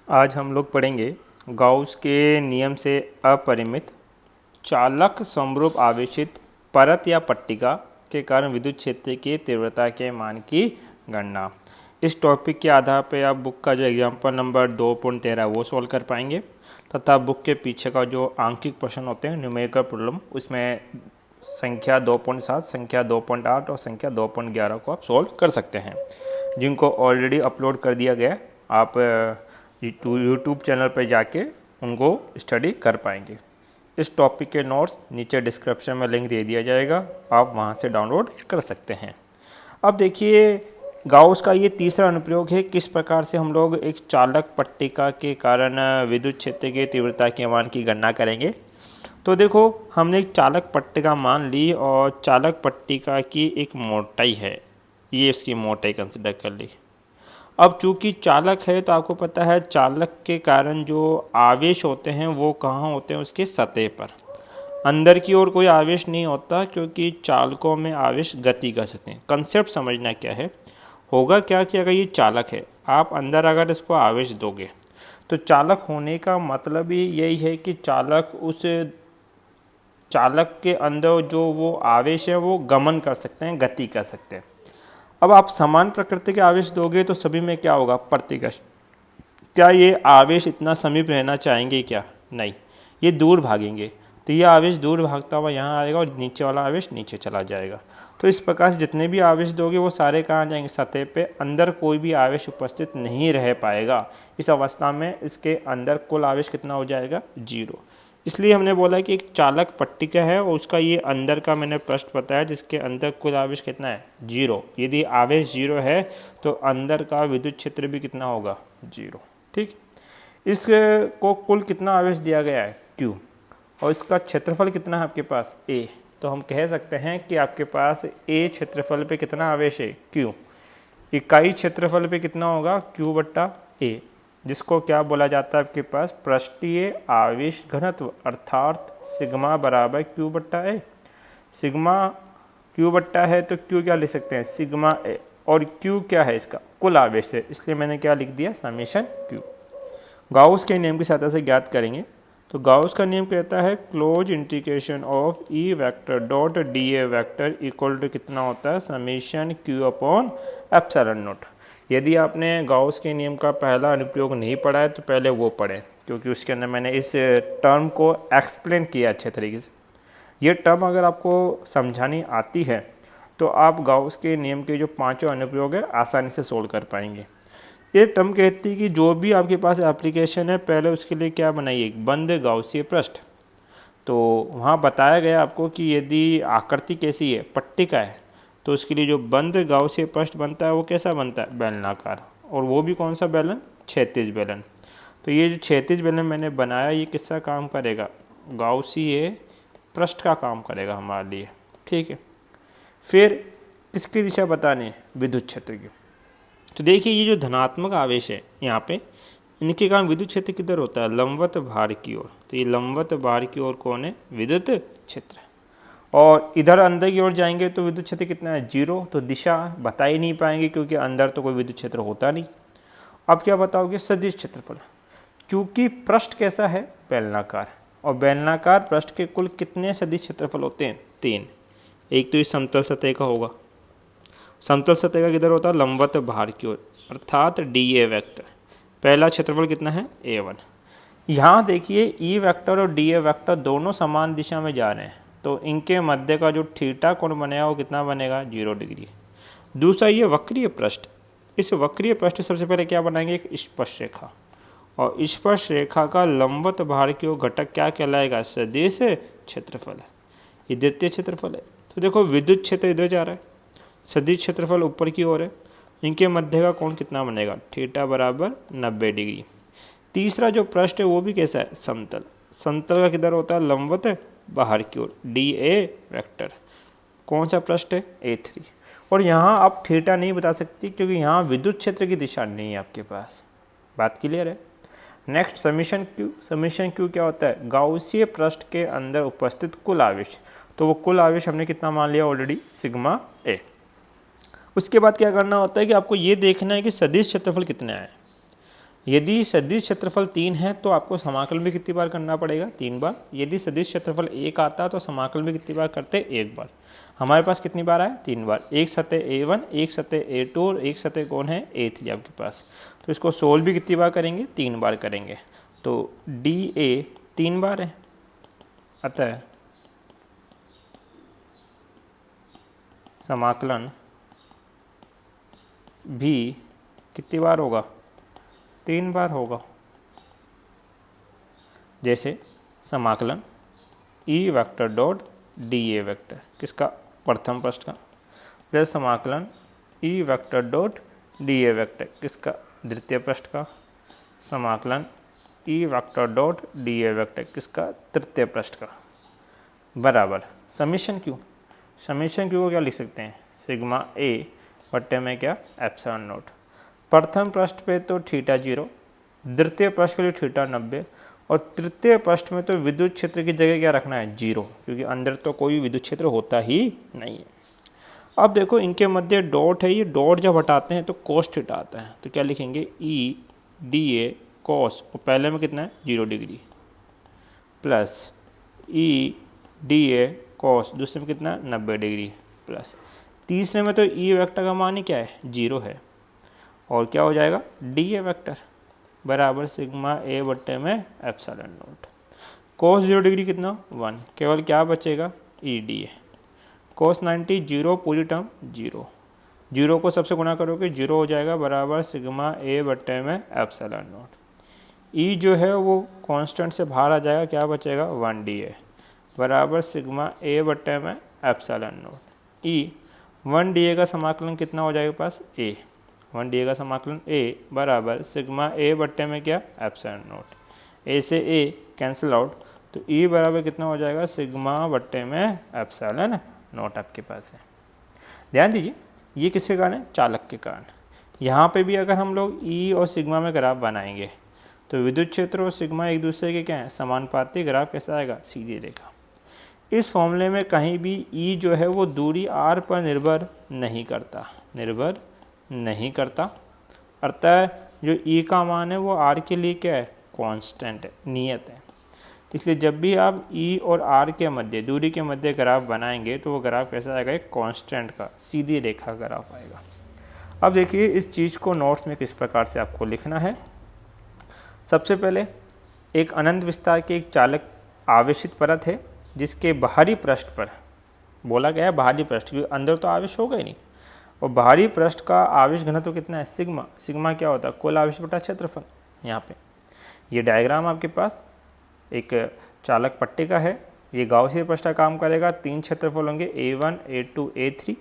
आज हम लोग पढ़ेंगे गाउस के नियम से अपरिमित चालक समरूप आवेशित परत या पट्टिका के कारण विद्युत क्षेत्र की तीव्रता के मान की गणना। इस टॉपिक के आधार पर आप बुक का जो एग्जाम्पल नंबर 2.13 वो सॉल्व कर पाएंगे तथा बुक के पीछे का जो आंकिक प्रश्न होते हैं न्यूमेरिकल प्रॉब्लम उसमें संख्या 2.7, संख्या 2.8 और संख्या 2.11 को आप सॉल्व कर सकते हैं, जिनको ऑलरेडी अपलोड कर दिया गया। आप यूट्यूब चैनल पर जाके उनको स्टडी कर पाएंगे। इस टॉपिक के नोट्स नीचे डिस्क्रिप्शन में लिंक दे दिया जाएगा, आप वहां से डाउनलोड कर सकते हैं। अब देखिए गाउस का ये तीसरा अनुप्रयोग है, किस प्रकार से हम लोग एक चालक पट्टिका के कारण विद्युत क्षेत्र की तीव्रता के मान की गणना करेंगे। तो देखो हमने एक चालक पट्टिका मान ली और चालक पट्टिका की एक मोटाई है, ये इसकी मोटाई कंसिडर कर ली। अब चूंकि चालक है तो आपको पता है चालक के कारण जो आवेश होते हैं वो कहाँ होते हैं, उसके सतह पर। अंदर की ओर कोई आवेश नहीं होता क्योंकि चालकों में आवेश गति कर सकते हैं। कंसेप्ट समझना क्या है, होगा क्या कि अगर ये चालक है, आप अंदर अगर इसको आवेश दोगे तो चालक होने का मतलब ही यही है कि चालक के अंदर जो वो आवेश है वो गमन कर सकते हैं, गति कर सकते हैं। अब आप समान प्रकृति के आवेश दोगे तो सभी में क्या होगा, प्रतिकर्ष। क्या ये आवेश इतना समीप रहना चाहेंगे, क्या नहीं, ये दूर भागेंगे। तो ये आवेश दूर भागता हुआ यहाँ आएगा और नीचे वाला आवेश नीचे चला जाएगा। तो इस प्रकार से जितने भी आवेश दोगे वो सारे कहाँ जाएंगे, सतह पे। अंदर कोई भी आवेश उपस्थित नहीं रह पाएगा। इस अवस्था में इसके अंदर कुल आवेश कितना हो जाएगा, 0। इसलिए हमने बोला कि एक चालक पट्टिका है और उसका ये अंदर का मैंने पृष्ठ बताया जिसके अंदर कुल आवेश कितना है, 0। यदि आवेश 0 है तो अंदर का विद्युत क्षेत्र भी कितना होगा, 0। ठीक, इसको कुल कितना आवेश दिया गया है, Q, और इसका क्षेत्रफल कितना है आपके पास, A। तो हम कह सकते हैं कि आपके पास A क्षेत्रफल पे कितना आवेश है, Q। इकाई क्षेत्रफल पे कितना होगा, Q/A, जिसको क्या बोला जाता है आपके पास, पृष्ठीय आवेश घनत्व, अर्थात सिग्मा बराबर Q/A। सिग्मा Q/A है तो Q क्या लिख सकते हैं, सिग्मा A, और Q क्या है, इसका कुल आवेश है, इसलिए मैंने क्या लिख दिया, समेशन Q। गाउस के नियम की सहायता से ज्ञात करेंगे। तो गाउस का नियम कहता है close integration of E vector dot dA vector equal to कितना होता है, समेशन Q/ε0। यदि आपने गाउस के नियम का पहला अनुप्रयोग नहीं पढ़ा है तो पहले वो पढ़ें, क्योंकि उसके अंदर मैंने इस टर्म को एक्सप्लेन किया अच्छे तरीके से। ये टर्म अगर आपको समझानी आती है तो आप गाउस के नियम के जो पांचों अनुप्रयोग है आसानी से सोल्व कर पाएंगे। ये टर्म कहती है कि जो भी आपके पास एप्लीकेशन है पहले उसके लिए क्या बनाइए, एक बंद गाउसीय पृष्ठ। तो वहाँ बताया गया आपको कि यदि आकृति कैसी है, पट्टिका है, तो उसके लिए जो बंद गाउसीय पृष्ठ बनता है वो कैसा बनता है, बेलनाकार। और वो भी कौन सा बेलन, क्षैतिज बेलन। तो ये जो क्षैतिज बेलन मैंने बनाया ये किसका काम करेगा, गाउसीय पृष्ठ का काम करेगा हमारे लिए। ठीक है, फिर किसकी दिशा बतानी है, विद्युत क्षेत्र की। तो देखिए ये जो धनात्मक आवेश है यहाँ पे, इनके कारण विद्युत क्षेत्र किधर होता है, लंबवत भार की ओर। तो ये लंबवत भार की ओर कौन है, विद्युत क्षेत्र। और इधर अंदर की ओर जाएंगे तो विद्युत क्षेत्र कितना है, 0। तो दिशा बता ही नहीं पाएंगे क्योंकि अंदर तो कोई विद्युत क्षेत्र होता नहीं। अब क्या बताओगे, सदिश क्षेत्रफल। चूंकि पृष्ठ कैसा है, बेलनाकार, और बेलनाकार पृष्ठ के कुल कितने सदिश क्षेत्रफल होते हैं, 3। एक तो इस समतल सतह का होगा, समतल सतह का किधर होता है, लंबवत भार की ओर, अर्थात dA वेक्टर। पहला क्षेत्रफल कितना है, A1। यहाँ देखिए E वेक्टर और dA वेक्टर दोनों समान दिशा में जा रहे हैं, तो इनके मध्य का जो थीटा कोण बनेगा वो कितना बनेगा, 0 डिग्री। दूसरा ये वक्रीय पृष्ठ, इस वक्रीय पृष्ठ सबसे पहले क्या बनाएंगे, एक स्पर्श रेखा, और स्पर्श रेखा का लंबवत भार की ओर घटक क्या कहलाएगा, सदिश क्षेत्रफल। ये द्वितीय क्षेत्रफल है। तो देखो विद्युत क्षेत्र इधर जा रहा है, सदिश क्षेत्रफल ऊपर की ओर है, इनके मध्य का कोण कितना बनेगा, थीटा बराबर 90 डिग्री। तीसरा जो पृष्ठ है वो भी कैसा है, समतल। समतल का किधर होता है, लंबवत बाहर की ओर, dA वेक्टर। कौन सा पृष्ठ है, A3। और यहाँ आप थीटा नहीं बता सकती क्योंकि यहाँ विद्युत क्षेत्र की दिशा नहीं है आपके पास। बात क्लियर है। Next summation Q। Summation Q क्या होता है, गाउसीय पृष्ठ के अंदर उपस्थित कुल आवेश। तो वो कुल आवेश हमने कितना मान लिया ऑलरेडी, सिग्मा A। उसके बाद क्या करना होता है कि आपको ये देखना है कि सदिश क्षेत्रफल कितना है। यदि सदिश क्षेत्रफल 3 है तो आपको समाकलन भी कितनी बार करना पड़ेगा, 3 बार। यदि सदिश क्षेत्रफल 1 आता है तो समाकलन भी कितनी बार करते, 1 बार। हमारे पास कितनी बार आया, 3 बार। एक सतह A1, एक सतह A2 और एक सतह कौन है, A3 आपके पास। तो इसको सोल्व भी कितनी बार करेंगे, 3 बार करेंगे। तो DA 3 बार है, अतः समाकलन भी कितनी बार होगा, 3 बार होगा। जैसे समाकलन E vector dot DA vector किसका, प्रथम पृष्ठ का, प्लस समाकलन E vector dot DA vector किसका, द्वितीय पृष्ठ का, समाकलन E vector dot DA vector किसका, तृतीय पृष्ठ का, बराबर समीशन क्यू। समीशन क्यू को क्या लिख सकते हैं, सिग्मा A बट्टे में क्या, एप्सिलॉन नॉट। प्रथम पृष्ठ पे तो थीटा 0, द्वितीय पृष्ठ के लिए थीटा 90 और तृतीय पृष्ठ में तो विद्युत क्षेत्र की जगह क्या रखना है, 0, क्योंकि अंदर तो कोई विद्युत क्षेत्र होता ही नहीं है। अब देखो इनके मध्य डॉट है, ये डॉट जब हटाते हैं तो कोस थीटा आता है, तो क्या लिखेंगे E DA कोस, और पहले में कितना है 0 डिग्री, प्लस E DA कोस दूसरे में कितना है 90 डिग्री, प्लस तीसरे में तो E वेक्टर का मान ही क्या है, 0 है, और क्या हो जाएगा DA वेक्टर बराबर सिग्मा A बट्टे में एप्सिलॉन नॉट। कोस 0 डिग्री कितना 1, केवल क्या बचेगा E DA, कोस 90 0, पूरी टर्म 0, 0 को सबसे गुणा करोगे 0 हो जाएगा बराबर सिग्मा A बट्टे में एप्सिलॉन नॉट। E जो है वो कांस्टेंट से बाहर आ जाएगा, क्या बचेगा 1 DA बराबर सिग्मा A बट्टे में एप्सिलॉन नॉट। E 1 DA का समाकलन कितना हो जाएगा पास, A 1 DA का समाकलन A बराबर सिग्मा A बट्टे में क्या, एप्सिलॉन नॉट। A से A कैंसिल आउट, तो E बराबर कितना हो जाएगा, सिग्मा बट्टे में एप्सिलॉन नॉट आपके पास है। ध्यान दीजिए ये किसके कारण है, चालक के कारण। यहाँ पे भी अगर हम लोग E और सिग्मा में ग्राफ बनाएंगे तो विद्युत क्षेत्र और सिग्मा एक दूसरे के क्या है, समानुपाती। ग्राफ कैसा आएगा, सीधी रेखा। इस फॉर्मूले में कहीं भी E जो है वो दूरी R पर निर्भर नहीं करता, निर्भर नहीं करता, अर्थात जो E का मान है वो R के लिए क्या है, कांस्टेंट है, नियत है। इसलिए जब भी आप E और R के मध्य, दूरी के मध्य ग्राफ बनाएंगे तो वो ग्राफ कैसा आएगा, एक कांस्टेंट का सीधी रेखा ग्राफ आएगा। अब देखिए इस चीज़ को नोट्स में किस प्रकार से आपको लिखना है। सबसे पहले एक अनंत विस्तार के एक चालक आवेशित परत है जिसके बाहरी पृष्ठ पर, बोला गया है बाहरी पृष्ठ क्योंकि अंदर तो आवेश होगा ही नहीं, और बाहरी पृष्ठ का आवेश घनत्व कितना है, सिग्मा। सिग्मा क्या होता है, कुल आवेश बटा क्षेत्रफल। यहाँ पे ये डायग्राम आपके पास एक चालक पट्टी का है, ये गाउसीय पृष्ठ का काम करेगा। 3 क्षेत्रफल होंगे A1 A2 A3।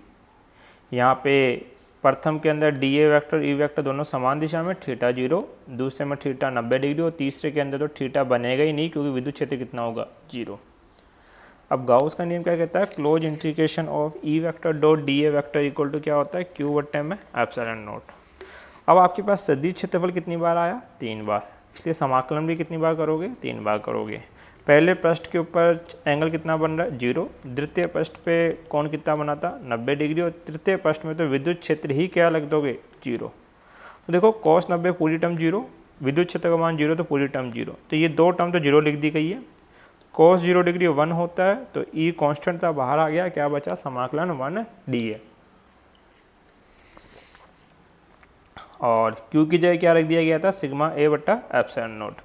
यहाँ पे प्रथम के अंदर DA वेक्टर E वेक्टर दोनों समान दिशा में, थीटा 0, दूसरे में थीटा 90 डिग्री, और तीसरे के अंदर तो थीटा बनेगा ही नहीं क्योंकि विद्युत क्षेत्र कितना होगा, 0। अब गाउस का नियम क्या कहता है, close integration of E vector dot DA vector equal to क्या होता है, Q बट्टे में एप्सिलॉन नॉट। अब आपके पास सदिश क्षेत्रफल कितनी बार आया, 3 बार, इसलिए समाकलन भी कितनी बार करोगे, 3 बार करोगे। पहले पृष्ठ के ऊपर एंगल कितना बन रहा है, 0, द्वितीय पृष्ठ पे कोण कितना बना था 90 डिग्री, और तृतीय पृष्ठ में तो विद्युत क्षेत्र ही क्या लग दोगे, 0। तो देखो cos 90 पूरी टर्म 0, विद्युत क्षेत्र का मान 0 तो पूरी टर्म 0, तो ये 2 टर्म तो 0 लिख दी गई है। cos 0 डिग्री 1 होता है, तो E कांस्टेंट था, बाहर आ गया, क्या बचा, समाकलन 1 DA, और Q की जगह क्या रख दिया गया था, सिग्मा A बट्टा एप्सिलॉन नॉट।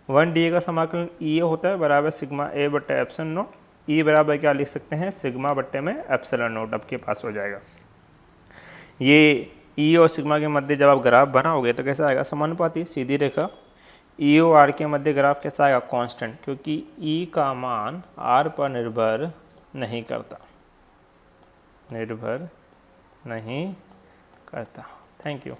1 DA का समाकलन E होता है बराबर सिग्मा A बट्टा एप्सिलॉन नॉट। E बराबर क्या लिख सकते हैं, सिग्मा बट्टे में एप्सिलॉन नॉट आपके पास हो जाएगा। ये E और सिग्मा के मध्य जब आप ग्राफ बनाओगे तो कैसा आएगा, समानुपाती सीधी रेखा। E और R के मध्य ग्राफ कैसा आएगा, कांस्टेंट, क्योंकि E का मान R पर निर्भर नहीं करता, निर्भर नहीं करता। Thank you.